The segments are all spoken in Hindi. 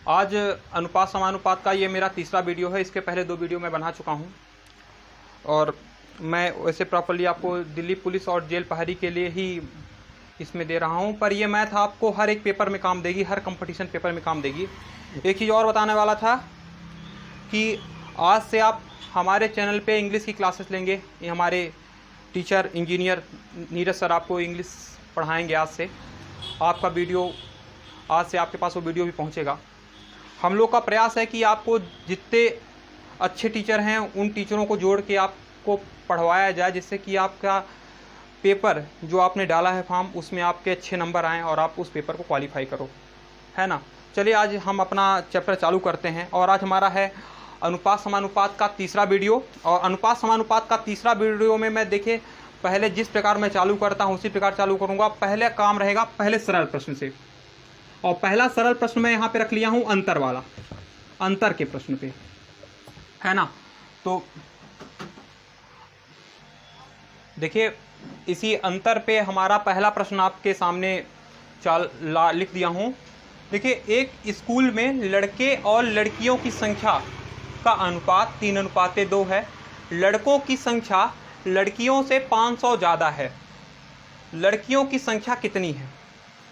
आज अनुपात समानुपात का ये मेरा तीसरा वीडियो है। इसके पहले 2 वीडियो मैं बना चुका हूँ और मैं वैसे प्रॉपर्ली आपको दिल्ली पुलिस और जेल पहाड़ी के लिए ही इसमें दे रहा हूँ, पर ये मैथ आपको हर एक पेपर में काम देगी, हर कंपटीशन पेपर में काम देगी। एक चीज़ और बताने वाला था कि आज से आप हमारे चैनल पे इंग्लिश की क्लासेस लेंगे। ये हमारे टीचर इंजीनियर नीरज सर आपको इंग्लिश पढ़ाएंगे। आज से आपका वीडियो, आज से आपके पास वो वीडियो भी पहुंचेगा। हम लोग का प्रयास है कि आपको जितने अच्छे टीचर हैं उन टीचरों को जोड़ के आपको पढ़वाया जाए, जिससे कि आपका पेपर जो आपने डाला है फॉर्म, उसमें आपके अच्छे नंबर आएँ और आप उस पेपर को क्वालिफाई करो, है ना। चलिए आज हम अपना चैप्टर चालू करते हैं और आज हमारा है अनुपात समानुपात का तीसरा वीडियो। और अनुपात समानुपात का तीसरा वीडियो में मैं देखिए पहले जिस प्रकार मैं चालू करता हूँ उसी प्रकार चालू करूँगा। पहले काम रहेगा पहले सरल प्रश्न से, और पहला सरल प्रश्न मैं यहाँ पे रख लिया हूँ अंतर वाला, अंतर के प्रश्न पे, है ना। तो देखिए इसी अंतर पे हमारा पहला प्रश्न आपके सामने लिख दिया हूँ। देखिए एक स्कूल में लड़के और लड़कियों की संख्या का अनुपात 3:2 है। लड़कों की संख्या लड़कियों से 500 ज़्यादा है। लड़कियों की संख्या कितनी है?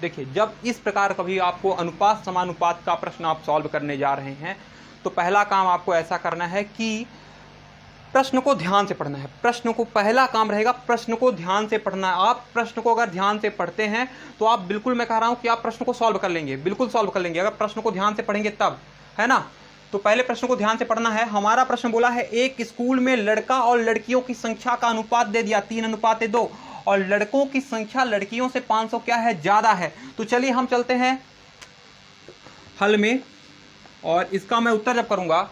देखिए जब इस प्रकार कभी आपको अनुपात समानुपात का प्रश्न आप सॉल्व करने जा रहे हैं तो पहला काम आपको ऐसा करना है कि प्रश्न को ध्यान से पढ़ना है। प्रश्न को पहला काम रहेगा, प्रश्न को ध्यान से पढ़ना है। आप प्रश्न को अगर ध्यान से पढ़ते हैं तो आप बिल्कुल, मैं कह रहा हूं कि आप प्रश्न को सॉल्व कर लेंगे, बिल्कुल सॉल्व कर लेंगे अगर प्रश्न को ध्यान से पढ़ेंगे तब, है ना। तो पहले प्रश्न को ध्यान से पढ़ना है। हमारा प्रश्न बोला है एक स्कूल में लड़का और लड़कियों की संख्या का अनुपात दे दिया 3:2 और लड़कों की संख्या लड़कियों से 500 क्या है, ज्यादा है। तो चलिए हम चलते हैं हल में और इसका मैं उत्तर जब करूंगा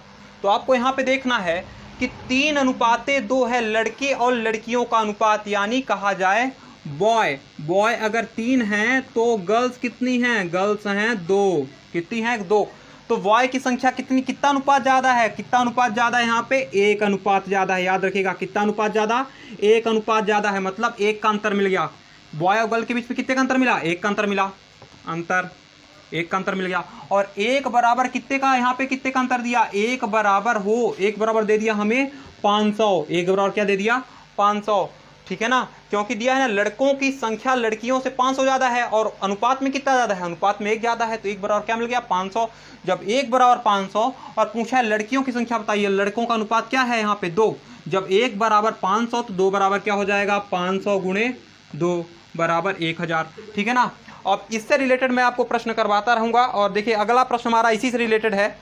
तो आपको यहां पे देखना है कि 3:2 है लड़के और लड़कियों का अनुपात, यानी कहा जाए बॉय अगर 3 हैं तो गर्ल्स कितनी हैं, गर्ल्स हैं 2। कितनी हैं, 2। तो बॉय की संख्या कितना अनुपात ज्यादा है, कितना अनुपात ज्यादा है, यहाँ पे 1 अनुपात ज्यादा है। याद रखिएगा कितना अनुपात ज्यादा, 1 अनुपात ज्यादा है, मतलब 1 का अंतर मिल गया। बॉय और गर्ल के बीच में कितने का अंतर मिला, 1 का अंतर मिला, 1 का अंतर मिल गया। और 1 बराबर कितने का, यहाँ पे कितने का अंतर दिया, 1 बराबर दे दिया हमें 500। 1 बराबर क्या दे दिया, 500, ठीक है ना। क्योंकि दिया है ना लड़कों की संख्या लड़कियों से 500 ज्यादा है और अनुपात में कितना ज्यादा है, अनुपात में 1 ज्यादा है, तो 1 बराबर क्या मिल गया, 500। जब 1 बराबर 500 और पूछा है लड़कियों की संख्या बताइए, लड़कों का अनुपात क्या है यहाँ पे 2। जब 1 बराबर 500 तो 2 बराबर क्या हो जाएगा, 500 गुणे 2 बराबर 1000, ठीक है ना। अब इससे रिलेटेड मैं आपको प्रश्न करवाता रहूंगा। और देखिए अगला प्रश्न हमारा इसी से रिलेटेड है,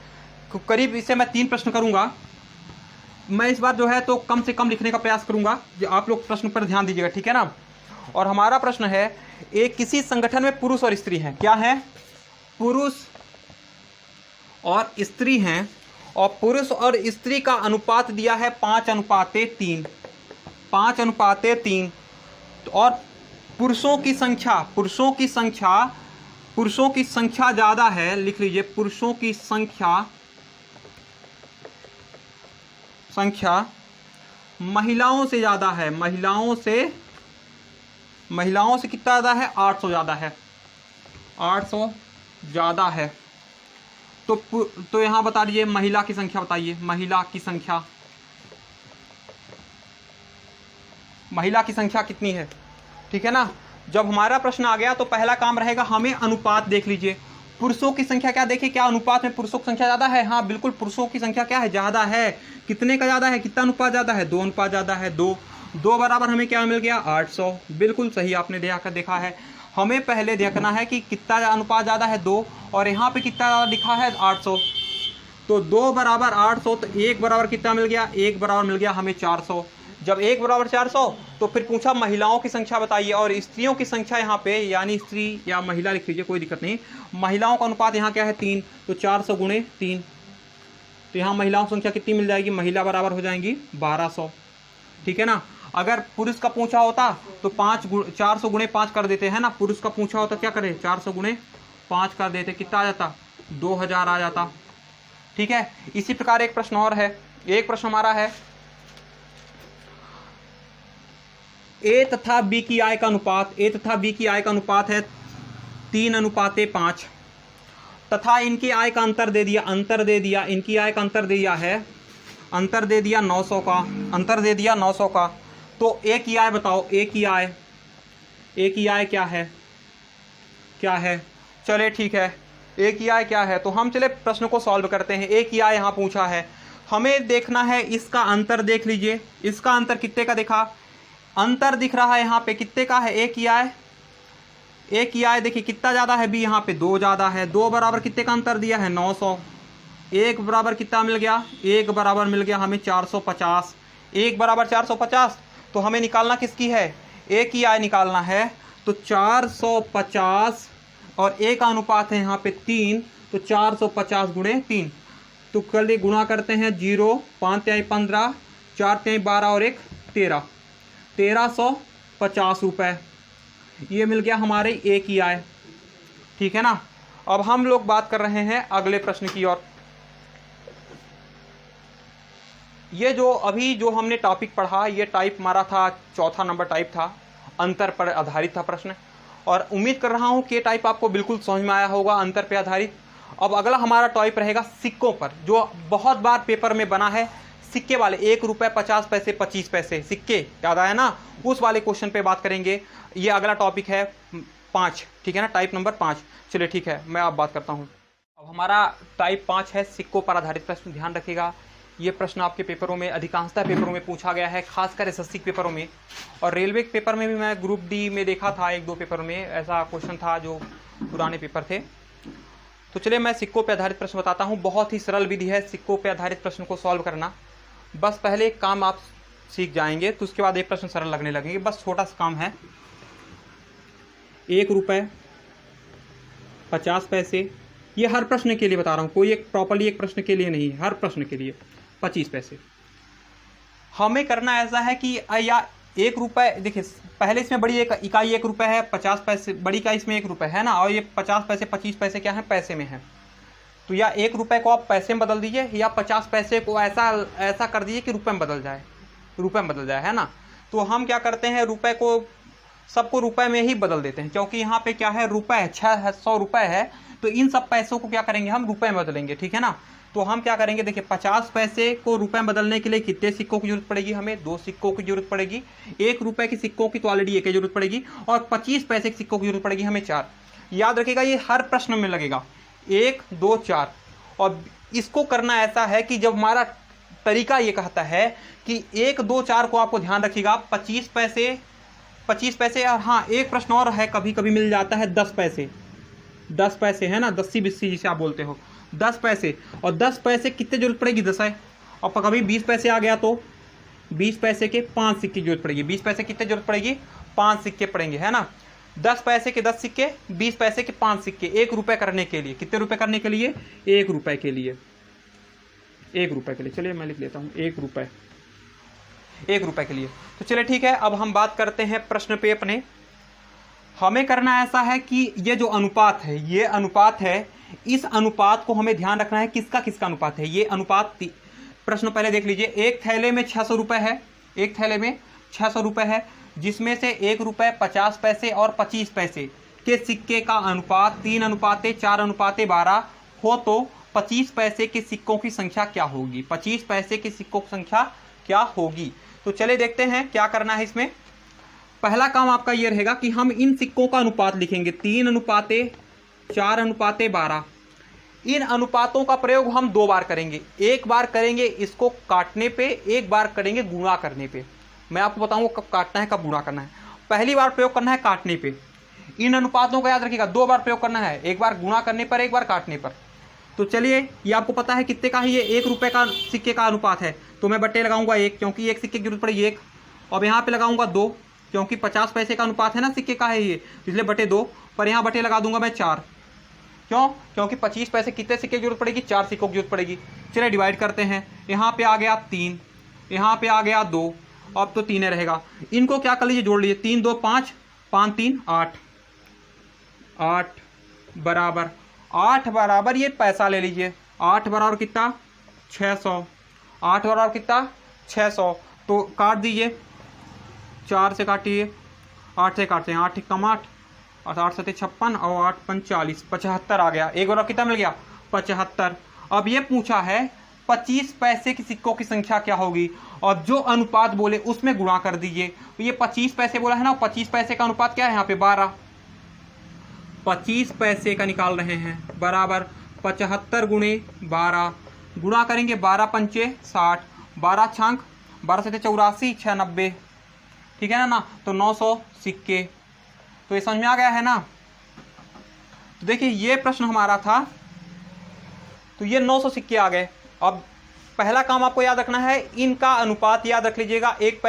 करीब इससे मैं 3 प्रश्न करूंगा। मैं इस बार जो है तो कम से कम लिखने का प्रयास करूंगा, आप लोग प्रश्न पर ध्यान दीजिएगा, ठीक है ना। और हमारा प्रश्न है एक किसी संगठन में पुरुष और स्त्री हैं, क्या है, पुरुष और स्त्री हैं, और पुरुष और स्त्री का अनुपात दिया है 5:3, 5:3। और पुरुषों की संख्या ज्यादा है, लिख लीजिए पुरुषों की संख्या महिलाओं से ज्यादा है, महिलाओं से कितना ज्यादा है, 800 ज्यादा है, 800 ज्यादा है। तो यहां बता दीजिए महिला की संख्या बताइए, महिला की संख्या कितनी है, ठीक है ना। जब हमारा प्रश्न आ गया तो पहला काम रहेगा हमें अनुपात देख लीजिए। पुरुषों की संख्या क्या, देखिए क्या अनुपात में पुरुषों की संख्या ज्यादा है, हाँ बिल्कुल पुरुषों की संख्या क्या है, ज्यादा है। कितने का ज्यादा है, कितना अनुपात ज्यादा है, 2 अनुपात ज्यादा है, 2 बराबर हमें क्या मिल गया, 800। बिल्कुल सही आपने देखा है। हमें पहले देखना है कि कितना अनुपात ज्यादा है, 2, और यहाँ पे कितना ज्यादा लिखा है, 800। तो 2 बराबर 800, तो 1 बराबर कितना मिल गया, 1 बराबर मिल गया हमें 400। जब 1 बराबर 400 तो फिर पूछा महिलाओं की संख्या बताइए, और स्त्रियों की संख्या यहाँ पे, यानी स्त्री या महिला लिख लीजिए, कोई दिक्कत नहीं। महिलाओं का अनुपात यहाँ क्या है, 3, तो 400 गुणे 3। तो यहाँ महिलाओं की संख्या कितनी मिल जाएगी, महिला बराबर हो जाएंगी 1200, ठीक है ना। अगर पुरुष का पूछा होता तो 400 गुणे 5 कर देते हैं ना, पुरुष का पूछा होता क्या करें, 400 गुणे 5 कर देते, कितना आ जाता, 2000 आ जाता, ठीक है। इसी प्रकार एक प्रश्न और है, एक प्रश्न हमारा है ए तथा बी की आय का अनुपात, ए तथा बी की आय का अनुपात है 3:5। तथा इनकी आय का अंतर दे दिया, इनकी आय का अंतर दे दिया है, अंतर दे दिया 900 का, अंतर दे दिया 900 का। तो ए की आय बताओ, ए की आय क्या है? चले ठीक है, ए की आय क्या है? तो हम चले प्रश्न को सॉल्व करते हैं। ए की आय यहाँ पूछा है, हमें देखना है इसका अंतर। देख लीजिए इसका अंतर कितने का देखा, अंतर दिख रहा है यहाँ पे कितने का है। ए की आय देखिए कितना ज़्यादा है, बी यहाँ पे 2 ज़्यादा है। 2 बराबर कितने का अंतर दिया है 900। 1 बराबर कितना मिल गया, 1 बराबर मिल गया हमें 450। 1 बराबर 450, तो हमें निकालना किसकी है, ए की आय निकालना है। तो 450 और ए का अनुपात है यहाँ पे 3, तो 450 गुणे 3। तो कल गुणा करते हैं, 0 5 तिहाई 15, 4 तिहाई 12 और 1 13, 1350 रुपये। ये मिल गया हमारे ए की आय, ठीक है ना। अब हम लोग बात कर रहे हैं अगले प्रश्न की ओर। ये जो अभी जो हमने टॉपिक पढ़ा, ये टाइप हमारा था, चौथा नंबर टाइप था, अंतर पर आधारित था प्रश्न। और उम्मीद कर रहा हूँ कि ये टाइप आपको बिल्कुल समझ में आया होगा, अंतर पर आधारित। अब अगला हमारा टाइप रहेगा सिक्कों पर, जो बहुत बार पेपर में बना है, सिक्के वाले 1 रुपये 50 पैसे 25 पैसे सिक्के, याद आया ना, उस वाले क्वेश्चन पे बात करेंगे। ये अगला टॉपिक है 5, ठीक है ना, टाइप नंबर 5। चलिए ठीक है, मैं अब बात करता हूँ। अब हमारा टाइप 5 है सिक्कों पर आधारित प्रश्न। ध्यान रखिएगा, ये प्रश्न आपके पेपरों में, अधिकांशतः पेपरों में पूछा गया है, खासकर एसएससी के पेपरों में। और रेलवे के पेपर में भी मैं ग्रुप डी में देखा था, 1-2 पेपर में ऐसा क्वेश्चन था जो पुराने पेपर थे। तो चलिए मैं सिक्कों पर आधारित प्रश्न बताता हूँ। बहुत ही सरल विधि है सिक्कों पर आधारित प्रश्न को सॉल्व करना। बस पहले एक काम आप सीख जाएंगे, तो उसके बाद एक प्रश्न सरल लगने लगेंगे। बस छोटा सा काम है, 1 रुपये 50 पैसे, ये हर प्रश्न के लिए बता रहा हूँ, कोई एक प्रॉपर्ली एक प्रश्न के लिए नहीं, हर प्रश्न के लिए 25 पैसे। हमें करना ऐसा है कि या 1 रुपये, देखिए पहले इसमें बड़ी एक इकाई 1 रुपये है, 50 पैसे बड़ी इकाई इसमें 1 रुपये है ना, और ये 50 पैसे 25 पैसे क्या है, पैसे में है। तो या 1 रुपये को आप पैसे में बदल दीजिए, या 50 पैसे को ऐसा कर दीजिए कि रुपये में बदल जाए, है ना। तो हम क्या करते हैं, रुपये को सबको रुपए में ही बदल देते हैं, क्योंकि यहाँ पे क्या है, रुपए 600 रुपए है, तो इन सब पैसों को क्या करेंगे, हम रुपए में बदलेंगे, ठीक है ना। तो हम क्या करेंगे, देखिए 50 पैसे को रुपए में बदलने के लिए कितने सिक्कों की जरूरत पड़ेगी, हमें 2 सिक्कों की जरूरत पड़ेगी। 1 रुपये की सिक्कों की तो ऑलरेडी 1 की जरूरत पड़ेगी, और 25 पैसे की सिक्कों की जरूरत पड़ेगी हमें 4। याद रखिएगा, ये हर प्रश्न में लगेगा 1 2 4। और इसको करना ऐसा है कि जब हमारा तरीका ये कहता है कि 1 2 4 को आपको ध्यान रखिएगा, 25 पैसे। और हाँ, एक प्रश्न और है, कभी कभी मिल जाता है 10 पैसे है ना, 10 20 जिसे आप बोलते हो, 10 पैसे। और 10 पैसे कितने जरूरत पड़ेगी, 10 है। और कभी 20 पैसे आ गया तो 20 पैसे के 5 सिक्के की जरूरत पड़ेगी। 20 पैसे कितने जरूरत पड़ेगी, 5 सिक्के पड़ेंगे, है ना। 10 पैसे के 10 सिक्के, 20 पैसे के 5 सिक्के, 1 रुपये करने के लिए, कितने रुपए करने के लिए, 1 रुपये के लिए, 1 रुपये के लिए। चलिए मैं लिख लेता हूँ 1 रुपये, 1 रुपये के लिए। तो चलिए ठीक है, अब हम बात करते हैं प्रश्न पे अपने। हमें करना ऐसा है कि ये जो अनुपात है, ये अनुपात है, इस अनुपात को हमें ध्यान रखना है, किसका किसका अनुपात है। ये अनुपात प्रश्न पहले देख लीजिए, एक थैले में 600 रुपये है, एक थैले में 600 रुपये है, जिसमें से 1 रुपये 50 पैसे और 25 पैसे के सिक्के का अनुपात 3:4:12 हो, तो 25 पैसे के सिक्कों की संख्या क्या होगी, 25 पैसे के सिक्कों की संख्या क्या होगी। तो चले देखते हैं क्या करना है इसमें। पहला काम आपका ये रहेगा कि हम इन सिक्कों का अनुपात लिखेंगे, 3:4:12। इन अनुपातों का प्रयोग हम 2 बार करेंगे, एक बार करेंगे इसको काटने पे, एक बार करेंगे गुणा करने पे। मैं आपको बताऊंगा कब काटना है कब गुणा करना है। पहली बार प्रयोग करना है काटने पे। इन अनुपातों का याद रखिएगा, 2 बार प्रयोग करना है, एक बार गुणा करने पर, एक बार काटने पर। तो चलिए, ये आपको पता है कितने का है, ये 1 रुपये का सिक्के का अनुपात है, तो मैं बट्टे लगाऊंगा 1, क्योंकि 1 सिक्के की जरूरत पड़ेगी 1। अब यहाँ पे लगाऊंगा 2, क्योंकि 50 पैसे का अनुपात है ना, सिक्के का है ये, इसलिए बटे 2। पर यहाँ बटे लगा दूंगा मैं 4, क्यों, क्योंकि 25 पैसे कितने सिक्के की जरूरत पड़ेगी, 4 सिक्कों की जरूरत पड़ेगी। चलिए डिवाइड करते हैं, यहाँ पे आ गया 3, यहाँ पे आ गया 2, अब तो 3 रहेगा। इनको क्या कर लीजिए, जोड़ लीजिए, 3 2 5, 5 3 8, 8 बराबर ये पैसा ले लीजिए, 8 बराबर कितना, 600, 8 बराबर कितना, 600। तो काट दीजिए, 4 से काटिए, 8 से काटते हैं, 8 कम 8, और 8 7 56 और 8 5 40, 75 आ गया। एक बार कितना मिल गया? 75। अब ये पूछा है 25 पैसे के सिक्कों की संख्या क्या होगी, और जो अनुपात बोले उसमें गुणा कर दीजिए। तो ये 25 पैसे बोला है ना, 25 पैसे का अनुपात क्या है यहाँ पे? 12। 25 पैसे का निकाल रहे हैं बराबर 75 गुणे 12, गुणा करेंगे 12 पंचे 60, 12 छांक 12 से 84, 6 90, ठीक है ना। तो 900 सिक्के। तो ये समझ में आ गया है ना। तो देखिए ये प्रश्न हमारा था, तो ये 900 सिक्के आ गए। अब पहला काम आपको याद रखना है, इनका अनुपात याद रख लीजिएगा, एक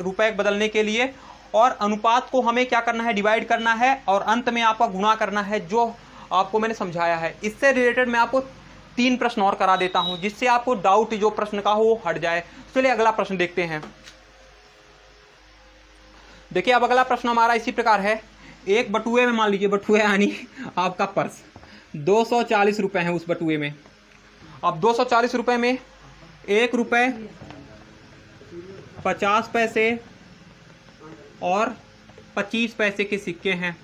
रुपए बदलने के लिए, और अनुपात को हमें क्या करना है? डिवाइड करना है, और अंत में आपका गुणा करना है, जो आपको मैंने समझाया है। इससे रिलेटेड मैं आपको 3 प्रश्न और करा देता हूं, जिससे आपको डाउट जो प्रश्न का हो वो हट जाए। चलिए अगला प्रश्न देखते हैं। देखिए अब अगला प्रश्न हमारा इसी प्रकार है। एक बटुए में, मान लीजिए बटुए यानी आपका पर्स, 240 रुपए है उस बटुए में। अब 240 रुपए में 1 रुपए 50 पैसे और 25 पैसे के सिक्के हैं।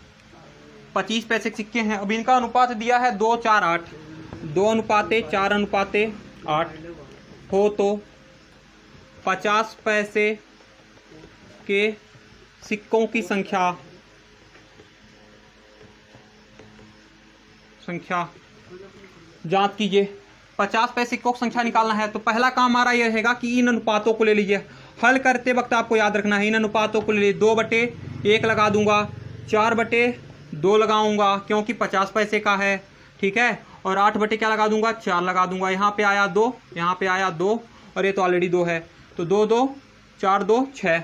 25 पैसे के सिक्के हैं। अब इनका अनुपात दिया है 2 4 8, 2:4:8 हो तो 50 पैसे के सिक्कों की संख्या जांच कीजिए। 50 पैसे सिक्कों की संख्या निकालना है। तो पहला काम हमारा यह रहेगा कि इन अनुपातों को ले लीजिए। हल करते वक्त आपको याद रखना है, इन अनुपातों को ले लीजिए। 2/1 लगा दूंगा, 4/2 लगाऊंगा क्योंकि 50 पैसे का है, ठीक है। और 8 क्या लगा दूंगा? 4 लगा दूंगा। यहाँ पे आया 2, यहाँ पे आया 2, और ये तो ऑलरेडी 2 है। तो 2 2 4 2 6,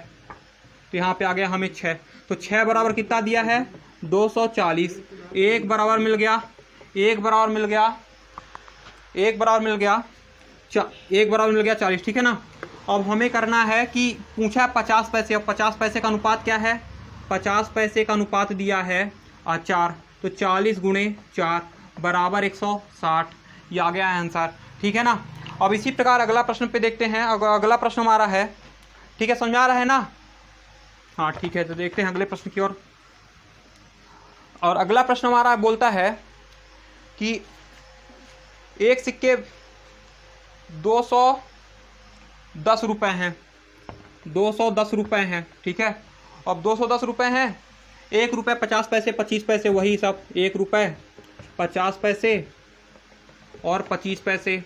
तो यहाँ पे आ गया हमें 6। तो 6 बराबर कितना दिया है? 240। एक बराबर मिल गया, एक बराबर मिल गया, एक बराबर मिल गया 40, ठीक है ना। अब हमें करना है कि पूछा 50 पैसे, और 50 पैसे का अनुपात क्या है? 50 पैसे का अनुपात दिया है 4, तो 40 गुणे 4 बराबर 160। ये आ गया है आंसर, ठीक है ना। अब इसी प्रकार अगला प्रश्न पे देखते हैं। अगला प्रश्न हमारा है, ठीक है, समझ आ रहा है ना? हाँ ठीक है, तो देखते हैं अगले प्रश्न की ओर। और अगला प्रश्न हमारा बोलता है कि एक सिक्के 210 रुपए हैं, 210 रुपए हैं, ठीक है। अब 210 रुपए हैं, 1 रुपये 50 पैसे 25 पैसे, वही सब 1 रुपये 50 पैसे और 25 पैसे।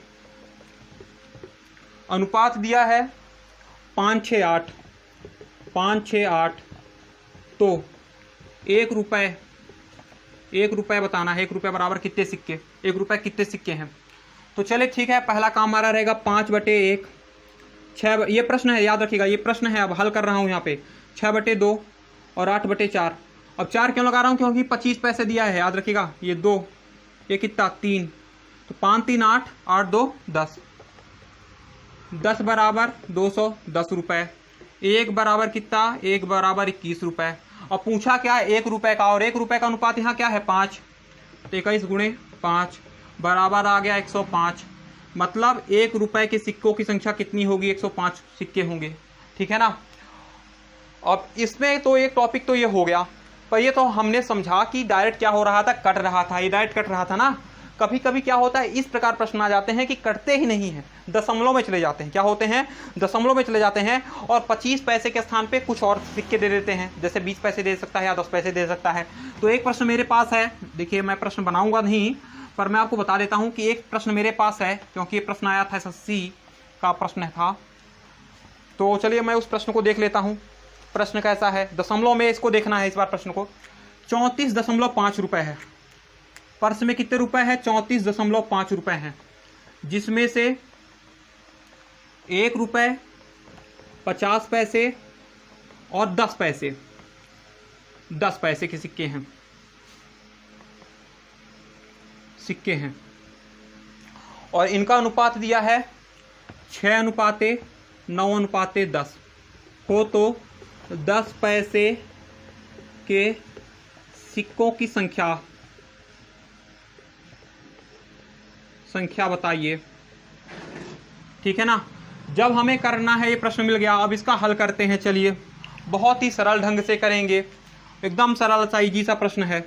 अनुपात दिया है 5 6 8, 5 6 8। तो 1 रुपये बताना है, 1 रुपये बराबर कितने सिक्के, 1 रुपये कितने सिक्के हैं। तो चले ठीक है, पहला काम हमारा रहेगा 5/1, 6, ये प्रश्न है, याद रखिएगा ये प्रश्न है। अब हल कर रहा हूँ यहाँ पे 6/2 और 8/4। अब 4 क्यों लगा रहा हूँ? क्योंकि 25 पैसे दिया है, याद रखिएगा। ये 2, ये कितना 3, तो 5 3 8, 8 2 10, 10 बराबर 210 रुपये। 1 बराबर कितना? 1 बराबर 21 रुपये। अब पूछा क्या है? 1 रुपये का, और 1 रुपये का अनुपात यहाँ क्या है? 5, तो 21 गुणे 5 बराबर आ गया 105। मतलब 1 रुपये के सिक्कों की संख्या कितनी होगी? 105 सिक्के होंगे, ठीक है ना। अब इसमें तो एक टॉपिक तो ये हो गया, पर ये तो हमने समझा कि डायरेक्ट क्या हो रहा था, कट रहा था, ये डायरेक्ट कट रहा था ना। कभी कभी क्या होता है, इस प्रकार प्रश्न आ जाते हैं कि कटते ही नहीं हैं, दशमलव में चले जाते हैं। क्या होते हैं? दशमलव में चले जाते हैं, और 25 पैसे के स्थान पे कुछ और सिक्के दे देते हैं, जैसे 20 पैसे दे सकता है या 10 पैसे दे सकता है। तो एक प्रश्न मेरे पास है, देखिए मैं प्रश्न बनाऊंगा नहीं, पर मैं आपको बता देता हूं कि एक प्रश्न मेरे पास है, क्योंकि ये प्रश्न आया था SSC का प्रश्न था। तो चलिए मैं उस प्रश्न को देख लेता हूं। प्रश्न कैसा है? दशमलव में इसको देखना है इस बार प्रश्न को। 34.5 रुपये है। पर्स में कितने रुपए है? 34.5 रुपये हैं, जिसमें से 1 रुपये 50 पैसे और 10 पैसे, 10 पैसे के सिक्के हैं, और इनका अनुपात दिया है 6:9:10 हो तो 10 पैसे के सिक्कों की संख्या बताइए, ठीक है ना। जब हमें करना है, ये प्रश्न मिल गया, अब इसका हल करते हैं। चलिए बहुत ही सरल ढंग से करेंगे, एकदम सरल सा इजी सा प्रश्न है।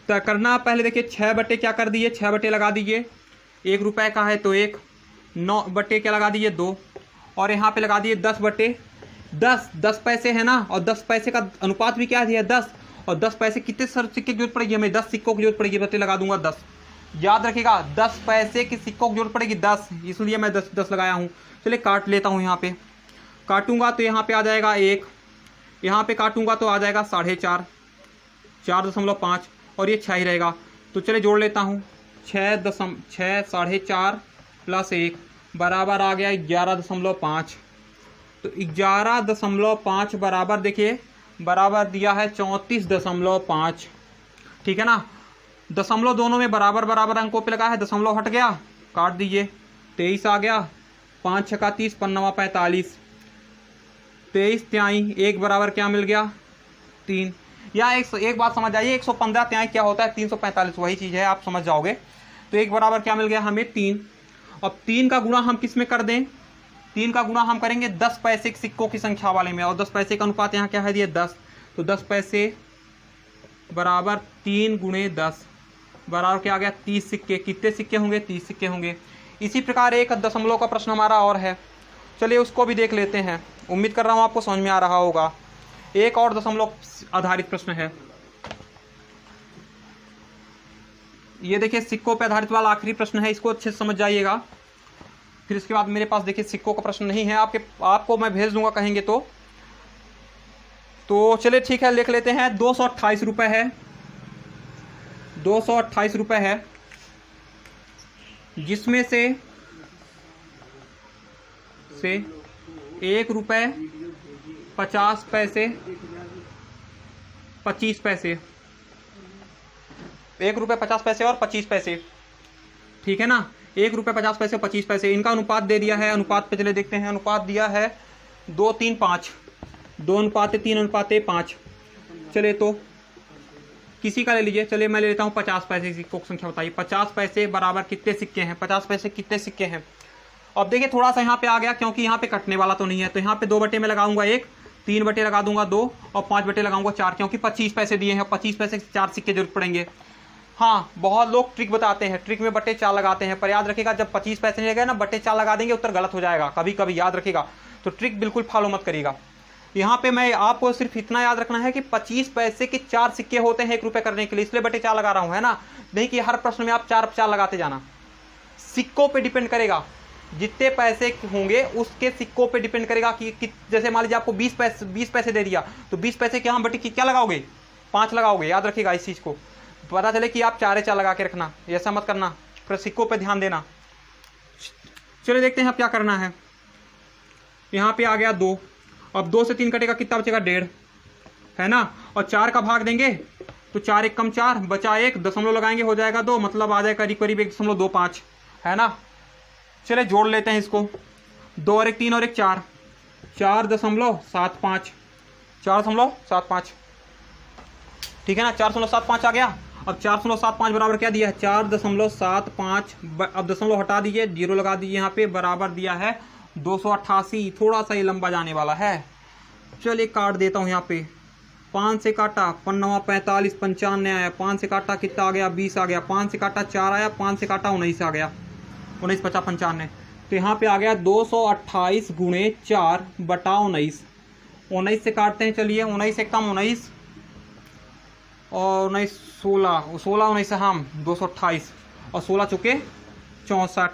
तो करना पहले देखिए 6 बटे क्या कर दीजिए, 6 बटे लगा दीजिए, 1 रुपये का है तो 1, 9 बटे क्या लगा दीजिए 2, और यहाँ पे लगा दिए 10 बटे 10, 10 पैसे है ना, और 10 पैसे का अनुपात भी क्या दिया 10, और 10 पैसे कितने सिक्के की जरूरत पड़ेगी हमें, 10 सिक्कों की जरूरत पड़ेगी, बटे लगा दूंगा 10। याद रखिएगा 10 पैसे की सिक्कों की जरूरत पड़ेगी 10, इसलिए मैं 10 लगाया हूँ। चलिए काट लेता हूँ, यहाँ पे काटूंगा तो यहाँ पे आ जाएगा 1, यहाँ पे काटूंगा तो आ जाएगा 4.5, 4.5 और ये 6 ही रहेगा। तो चलिए जोड़ लेता हूँ, 6 4.5 प्लस 1 बराबर आ गया 11.5। तो 11.5 बराबर देखिए बराबर दिया है 34.5। ठीक है ना, दशमलव दोनों में बराबर बराबर अंकों पे लगा है, दशमलव हट गया, काट दीजिए, 23 आ गया, 5 छक्का 30, 5 45, 23 त्याई 1 बराबर क्या मिल गया 3। या एक बात समझ आइए, 115 त्याई क्या होता है 345, वही चीज़ है, आप समझ जाओगे। तो 1 बराबर क्या मिल गया हमें 3। अब 3 का गुणा हम किस में कर दें, 3 का गुणा हम करेंगे 10 पैसे के सिक्कों की संख्या वाले में, और 10 पैसे का अनुपात यहाँ क्या है दिया 10। तो 10 पैसे बराबर 3 गुणे 10 बराबर क्या आ गया 30 सिक्के। कितने सिक्के होंगे 30 सिक्के होंगे। इसी प्रकार एक दशमलव का प्रश्न हमारा और है, चलिए उसको भी देख लेते हैं। उम्मीद कर रहा हूँ आपको समझ में आ रहा होगा। एक और दशमलव आधारित प्रश्न है, ये देखिए सिक्कों पे आधारित वाला आखिरी प्रश्न है, इसको अच्छे से समझ जाइएगा। फिर इसके बाद मेरे पास देखिए सिक्कों का प्रश्न नहीं है, आपको मैं भेज दूंगा कहेंगे तो चलिए ठीक है लिख लेते हैं। 228 रुपये है, 228 रुपये है, जिसमें से 1 रुपये 50 पैसे 25 पैसे, 1 रुपये 50 पैसे और 25 पैसे, ठीक है ना, 1 रुपये 50 पैसे 25 पैसे, इनका अनुपात दे दिया है। अनुपात पे चले देखते हैं, अनुपात दिया है 2 3 5, 2:3:5। चलिए तो किसी का ले लीजिए, चलिए मैं ले लेता हूँ 50 पैसे की सिक्कों की संख्या बताइए। 50 पैसे बराबर कितने सिक्के हैं, 50 पैसे कितने सिक्के हैं। अब देखिए थोड़ा सा यहाँ पे आ गया, क्योंकि यहाँ पे कटने वाला तो नहीं है, तो यहाँ पे 2 बटे में लगाऊंगा 1, 3 बटे लगा दूंगा 2, और 5 बटे लगाऊंगा 4, क्योंकि 25 पैसे दिए हैं, 25 पैसे 4 सिक्के जरूरत पड़ेंगे। हाँ, बहुत लोग ट्रिक बताते हैं, ट्रिक में बटे 4 लगाते हैं, पर याद रखिएगा जब 25 पैसे नहीं लगेगा ना, बटे 4 लगा देंगे, उत्तर गलत हो जाएगा कभी कभी, याद रखिएगा। तो ट्रिक बिल्कुल फॉलो मत करिएगा। यहाँ पे मैं आपको सिर्फ इतना याद रखना है कि 25 पैसे के 4 सिक्के होते हैं 1 रुपये करने के लिए, इसलिए बटे 4 लगा रहा हूँ, है ना। नहीं कि हर प्रश्न में आप 4 लगाते जाना, सिक्कों पे डिपेंड करेगा, जितने पैसे होंगे उसके सिक्कों पे डिपेंड करेगा कि जैसे मान लीजिए आपको 20 पैसे दे दिया, तो 20 पैसे के हम बटे क्या लगाओगे 5 लगाओगे, याद रखिएगा इस चीज़ को। पता चले कि आप 4 लगा के रखना, ऐसा मत करना, फिर सिक्कों पे ध्यान देना। चलिए देखते हैं अब क्या करना है। यहाँ पे आ गया 2, अब 2 से 3 कटेगा, कितना बचेगा 1.5, है ना, और 4 का भाग देंगे तो 4 1 कम 4 बचा 1, दशमलव लगाएंगे हो जाएगा 2, मतलब आ जाएगा करीब करीब 1.25, है ना। चलिए जोड़ लेते हैं इसको, 2 और 1 3 और 1 4, 4.75, 4.75, ठीक है ना, 4.75 आ गया। अब 4.75 बराबर क्या दिया है 4.75, अब दशमलव हटा दीजिए, 0 लगा दीजिए यहाँ पे, बराबर दिया है 288। थोड़ा सा ये लंबा जाने वाला है, चलिए काट देता हूँ यहाँ पे। 5 से काटा 5 45, 95 आया, 5 से काटा कितना आ गया 20 आ गया, 5 से काटा 4 आया, 5 से काटा 19 आ गया, 19 50 95। तो यहाँ पे आ गया 228 गुणे 4 बटा 19। 19 से काटते हैं, चलिए 19 से कम 19 और 19 16 19 से हम 228 और 16 चुके 64।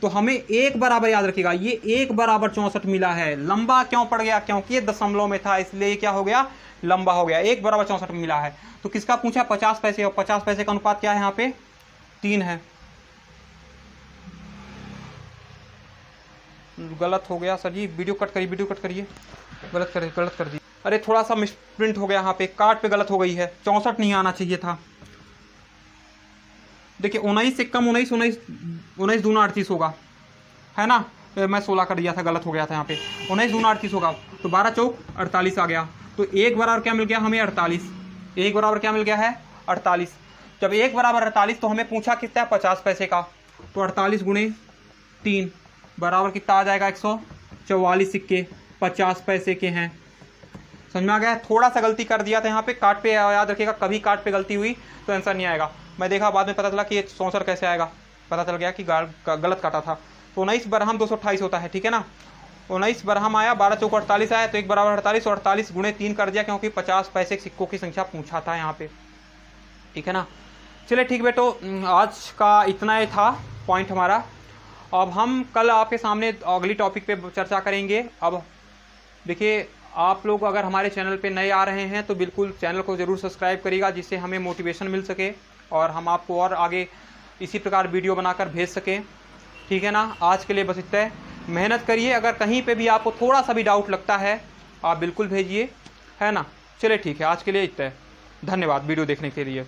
तो हमें 1 बराबर याद रखिएगा, ये 1 बराबर 64 मिला है। लंबा क्यों पड़ गया, क्योंकि ये दशमलव में था, इसलिए क्या हो गया लंबा हो गया। 1 बराबर 64 मिला है। तो किसका पूछा 50 पैसे, और 50 पैसे का अनुपात क्या है यहाँ पे 3 है। गलत हो गया सर जी, वीडियो कट करिए, गलत कर दी। अरे थोड़ा सा मिसप्रिंट हो गया यहाँ पे, काट पे गलत हो गई है, 64 नहीं आना चाहिए था। देखिए 19 से कम 19 दूना 38 होगा, है ना, मैं 16 कर दिया था, गलत हो गया था यहाँ पे। 19 दूना 38 होगा, तो 12 चौक 48 आ गया। तो 1 बराबर क्या मिल गया हमें 48, 1 बराबर क्या मिल गया है 48। जब 1 बराबर 48 तो हमें पूछा कितना है 50 पैसे का, तो 48 गुणे 3 बराबर कितना आ जाएगा 144 सिक्के 50 पैसे के हैं। समझ में आ गया? थोड़ा सा गलती कर दिया था यहाँ पे, काट पे याद रखिएगा, कभी काट पे गलती हुई तो आंसर नहीं आएगा। मैं देखा बाद में पता चला कि ये 64 कैसे आएगा, पता चल गया कि गलत काटा था। तो 19 बरहम 228 होता है, ठीक है ना। 19 बरहम आया, 12 चौक 48 आया, तो 1 बराबर 48 और 48 गुणे 3 कर दिया, क्योंकि 50 पैसे के सिक्कों की संख्या पूछा था यहाँ पे, ठीक है ना। चलिए ठीक बेटो, आज का इतना ही था पॉइंट हमारा। अब हम कल आपके सामने अगली टॉपिक पे चर्चा करेंगे। अब देखिए, आप लोग अगर हमारे चैनल पे नए आ रहे हैं तो बिल्कुल चैनल को ज़रूर सब्सक्राइब करिएगा, जिससे हमें मोटिवेशन मिल सके और हम आपको और आगे इसी प्रकार वीडियो बनाकर भेज सकें, ठीक है ना। आज के लिए बस इतना है, मेहनत करिए। अगर कहीं पे भी आपको थोड़ा सा भी डाउट लगता है आप बिल्कुल भेजिए, है ना। चलिए ठीक है, आज के लिए इतना है। धन्यवाद वीडियो देखने के लिए।